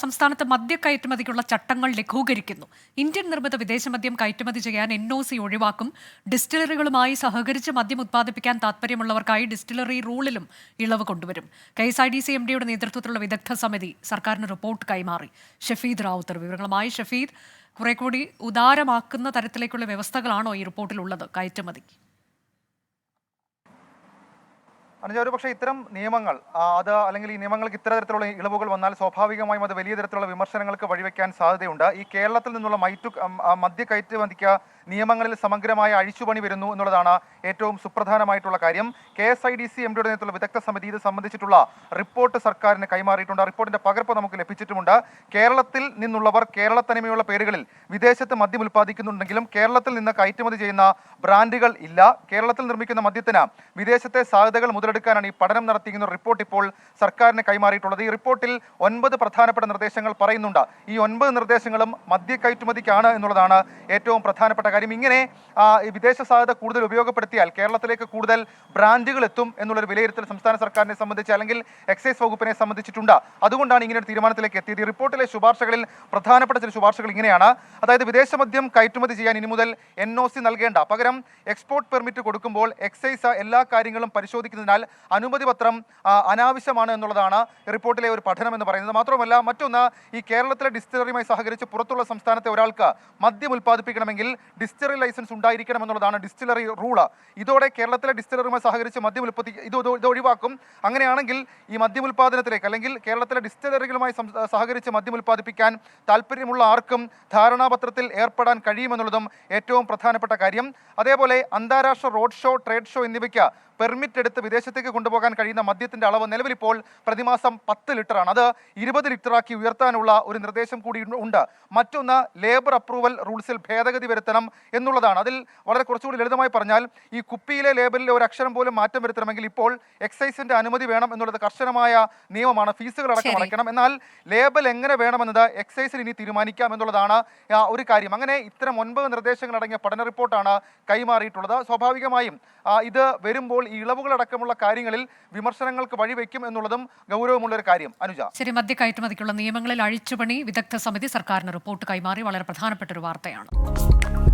സംസ്ഥാനത്ത് മദ്യ കയറ്റുമതിക്കുള്ള ചട്ടങ്ങൾ ലഘൂകരിക്കുന്നു. ഇന്ത്യൻ നിർമ്മിത വിദേശമദ്യം കയറ്റുമതി ചെയ്യാൻ NOC ഒഴിവാക്കും. ഡിസ്റ്റിലറികളുമായി സഹകരിച്ച് മദ്യം ഉത്പാദിപ്പിക്കാൻ താൽപ്പര്യമുള്ളവർക്കായി ഡിസ്റ്റിലറി റൂളിലും ഇളവ് കൊണ്ടുവരും. KSIDC MDയുടെ നേതൃത്വത്തിലുള്ള വിദഗ്ധ സമിതി സർക്കാരിന് റിപ്പോർട്ട് കൈമാറി. ഷഫീദ് റാവുത്തർ വിവരങ്ങളുമായി. ഷഫീദ്, കുറെ കൂടി ഉദാരമാക്കുന്ന തരത്തിലേക്കുള്ള വ്യവസ്ഥകളാണോ ഈ റിപ്പോർട്ടിലുള്ളത് കയറ്റുമതിക്ക്? അനുജ, പക്ഷേ ഇത്തരം നിയമങ്ങൾ അല്ലെങ്കിൽ ഈ നിയമങ്ങൾക്ക് ഇത്തരത്തിലുള്ള ഇളവുകൾ വന്നാൽ സ്വാഭാവികമായും അത് വലിയ തരത്തിലുള്ള വിമർശനങ്ങൾക്ക് വഴിവെക്കാൻ സാധ്യതയുണ്ട്. ഈ കേരളത്തിൽ നിന്നുള്ള മദ്യ കയറ്റുമതിക്ക് നിയമങ്ങളിൽ സമഗ്രമായ അഴിച്ചുപണി വരുന്നു എന്നുള്ളതാണ് ഏറ്റവും സുപ്രധാനമായിട്ടുള്ള കാര്യം. KSIDC MDയുടെ നേതൃത്വത്തിലുള്ള വിദഗ്ധ സമിതി ഇത് സംബന്ധിച്ചിട്ടുള്ള റിപ്പോർട്ട് സർക്കാരിന് കൈമാറിയിട്ടുണ്ട്. റിപ്പോർട്ടിന്റെ പകർപ്പ് നമുക്ക് ലഭിച്ചിട്ടുമുണ്ട്. കേരളത്തിൽ നിന്നുള്ളവർ കേരളത്തനിമയുള്ള പേരുകളിൽ വിദേശത്ത് മദ്യം ഉൽപ്പാദിക്കുന്നുണ്ടെങ്കിലും കേരളത്തിൽ നിന്ന് കയറ്റുമതി ചെയ്യുന്ന ബ്രാൻഡുകൾ ഇല്ല. കേരളത്തിൽ നിർമ്മിക്കുന്ന മദ്യത്തിന് വിദേശത്തെ സാധ്യതകൾ മുതലെടുക്കാനാണ് ഈ പഠനം നടത്തിയിരിക്കുന്ന റിപ്പോർട്ട് ഇപ്പോൾ സർക്കാരിന് കൈമാറിയിട്ടുള്ളത്. ഈ റിപ്പോർട്ടിൽ 9 പ്രധാനപ്പെട്ട നിർദ്ദേശങ്ങൾ പറയുന്നുണ്ട്. ഈ 9 നിർദ്ദേശങ്ങളും മദ്യ കയറ്റുമതിക്കാണ് എന്നുള്ളതാണ് ഏറ്റവും പ്രധാനപ്പെട്ട കാര്യം. ഇങ്ങനെ വിദേശ സാധ്യത കൂടുതൽ ഉപയോഗപ്പെടുത്തിയാൽ കേരളത്തിലേക്ക് കൂടുതൽ ബ്രാൻഡുകൾ എത്തും എന്നുള്ളൊരു വിലയിരുത്തൽ സംസ്ഥാന സർക്കാരിനെ സംബന്ധിച്ച് അല്ലെങ്കിൽ എക്സൈസ് വകുപ്പിനെ സംബന്ധിച്ചിട്ടുണ്ട്. അതുകൊണ്ടാണ് ഇങ്ങനെ ഒരു തീരുമാനത്തിലേക്ക് എത്തിയത്. ഈ റിപ്പോർട്ടിലെ ശുപാർശകളിൽ പ്രധാനപ്പെട്ട ചില ശുപാർശകൾ ഇങ്ങനെയാണ്. അതായത് വിദേശ മദ്യം കയറ്റുമതി ചെയ്യാൻ ഇനി മുതൽ NOC നൽകേണ്ട, പകരം എക്സ്പോർട്ട് പെർമിറ്റ് കൊടുക്കുമ്പോൾ എക്സൈസ് എല്ലാ കാര്യങ്ങളും പരിശോധിക്കുന്നതിനാൽ അനുമതി പത്രം അനാവശ്യമാണ് എന്നുള്ളതാണ് റിപ്പോർട്ടിലെ ഒരു പഠനം എന്ന് പറയുന്നത്. മാത്രമല്ല, മറ്റൊന്ന്, ഈ കേരളത്തിലെ ഡിസ്റ്റിലറിയുമായി സഹകരിച്ച് പുറത്തുള്ള സംസ്ഥാനത്തെ ഒരാൾക്ക് മദ്യം ഉൽപ്പാദിപ്പിക്കണമെങ്കിൽ ഡിസ്റ്റിലറി ലൈസൻസ് ഉണ്ടായിരിക്കണം എന്നുള്ളതാണ് ഡിസ്റ്റിലറി റൂള്. ഇതോടെ കേരളത്തിലെ ഡിസ്റ്റിലറിയുമായി സഹകരിച്ച് മദ്യം ഇത് ഒഴിവാക്കും. അങ്ങനെയാണെങ്കിൽ ഈ മദ്യം ഉൽപ്പാദനത്തിലേക്ക് അല്ലെങ്കിൽ കേരളത്തിലെ ഡിസ്റ്റിലറികളുമായി സഹകരിച്ച് മദ്യം ഉൽപ്പാദിപ്പിക്കാൻ താല്പര്യമുള്ള ആർക്കും ധാരണാപത്രത്തിൽ ഏർപ്പെടാൻ കഴിയുമെന്നുള്ളതും ഏറ്റവും പ്രധാനപ്പെട്ട കാര്യം. അതേപോലെ അന്താരാഷ്ട്ര റോഡ് ഷോ, ട്രേഡ് ഷോ എന്നിവയ്ക്ക് പെർമിറ്റ് എടുത്ത് വിദേശത്തേക്ക് കൊണ്ടുപോകാൻ കഴിയുന്ന മദ്യത്തിന്റെ അളവ് നിലവിലിപ്പോൾ പ്രതിമാസം 10 ലിറ്ററാണ്. അത് 20 ലിറ്ററാക്കി ഉയർത്താനുള്ള ഒരു നിർദ്ദേശം കൂടി ഉണ്ട്. മറ്റൊന്ന്, ലേബർ അപ്രൂവൽ റൂൾസിൽ ഭേദഗതി വരുത്തണം എന്നുള്ളതാണ്. അതിൽ വളരെ കുറച്ചുകൂടി ലളിതമായി പറഞ്ഞാൽ, ഈ കുപ്പിയിലെ ലേബലിലെ ഒരു അക്ഷരം പോലും മാറ്റം വരുത്തണമെങ്കിൽ ഇപ്പോൾ എക്സൈസിന്റെ അനുമതി വേണം എന്നുള്ളത് കർശനമായ നിയമമാണ്. ഫീസുകൾ അടക്കം അടയ്ക്കണം. എന്നാൽ ലേബൽ എങ്ങനെ വേണമെന്നത് എക്സൈസിന് ഇനി തീരുമാനിക്കാം എന്നുള്ളതാണ് ഒരു കാര്യം. അങ്ങനെ ഇത്തരം 9 നിർദ്ദേശങ്ങൾ അടങ്ങിയ പഠന റിപ്പോർട്ടാണ് കൈമാറിയിട്ടുള്ളത്. സ്വാഭാവികമായും ഇത് വരുമ്പോൾ ഈ ഇളവുകളടക്കമുള്ള കാര്യങ്ങളിൽ വിമർശനങ്ങൾക്ക് വഴിവെക്കും എന്നുള്ളതും ഗൗരവമുള്ളൊരു കാര്യം. അനുജ, ശരി, മദ്യ കയറ്റുമതിക്കുള്ള നിയമങ്ങളിൽ അഴിച്ചുപണി വിദഗ്ധ സമിതി സർക്കാരിന് റിപ്പോർട്ട് കൈമാറി. വളരെ പ്രധാനപ്പെട്ട ഒരു വാർത്തയാണ്.